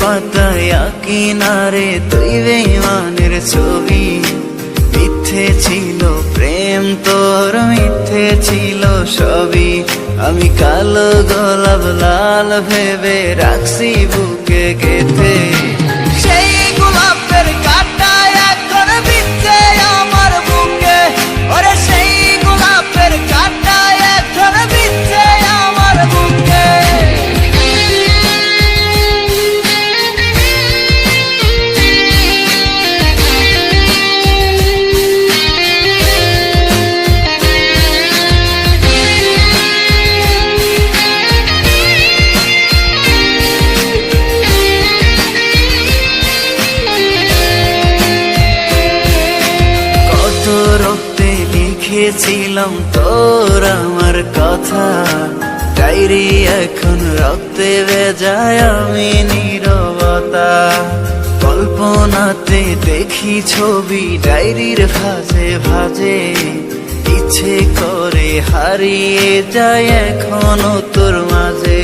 পাতায় কিনারে তুই বেঈমানের ছবি। মিথ্যে ছিল প্রেম তোর, মিথ্যে ছিল সবই। আমি কালো গোলাপ লাল ভেবে রাখছি বুকে গেঁথে। সেই গোলাপের কাঁটা এখন বিচ্ছে আমার বুকে, ওরে সেই গোলাপের কাঁটা এখন বিচ্ছে আমার বুকে। রক্তে লিখেছিলাম তোর আমার কথা, ডায়েরি এখন রক্তে ভেজায় আমি নীরবতা। কল্পনাতে দেখি ছবি ডায়েরির ভাঁজে ভাঁজে, ইচ্ছে করে হারিয়ে যায় এখনো তোর মাঝে।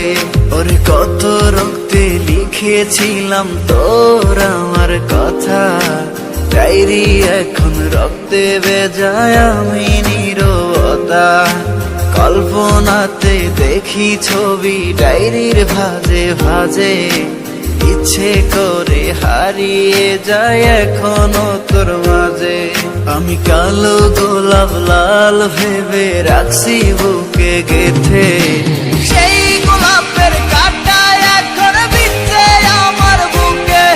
ওরে কত রক্তে লিখেছিলাম তোর আমার কথা, ডায়েরি এখন রক্তে ভেজায় আমি নীরবতা। কল্পনাতে দেখি ছবি ডায়েরির ভাঁজে ভাঁজে, ইচ্ছে করে হারিয়ে যায় এখনো তোর মাঝে। আমি কালো গোলাপ লাল ভেবে রাখছি বুকে গেঁথে। সেই গোলাপের কাঁটা এখন বিচ্ছে আমার বুকে,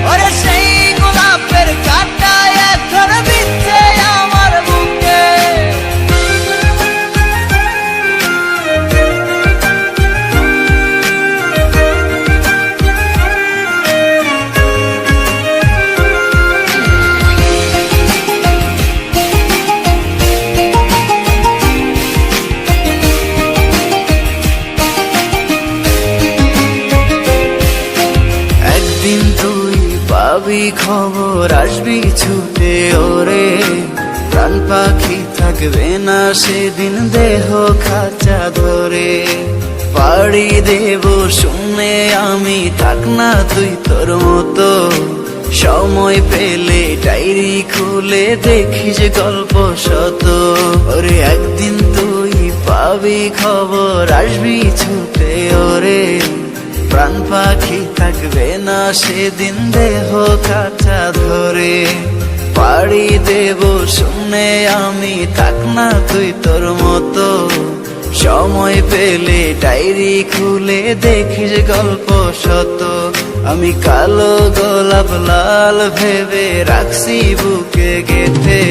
ওরে সেই গোলাপের কাঁটা এখন বিচ্ছে আমার বুকে। একদিন তুই পাবি খবর, আসবি ছুটে ওরে। প্রাণ পাখি থাকবে না সেদিন দেহ খাঁচা ধরে। পাড়ি দেব শুনে আমি, থাক না তুই তোর মতো। সময় পেলে ডায়েরি খুলে দেখিস গল্প শত। ওরে একদিন তুই পাবি খবর, আসবি ছুটে ওরে। প্রাণ পাখি থাকবে না সেদিন দেহ কাঁচা ধরে। পাড়ি দেব শুনে আমি, থাক না তুই তোর মতো। সময় পেলে ডায়েরি খুলে দেখিস গল্প শত। আমি কালো গোলাপ লাল ভেবে রাখছি বুকে গেঁথে।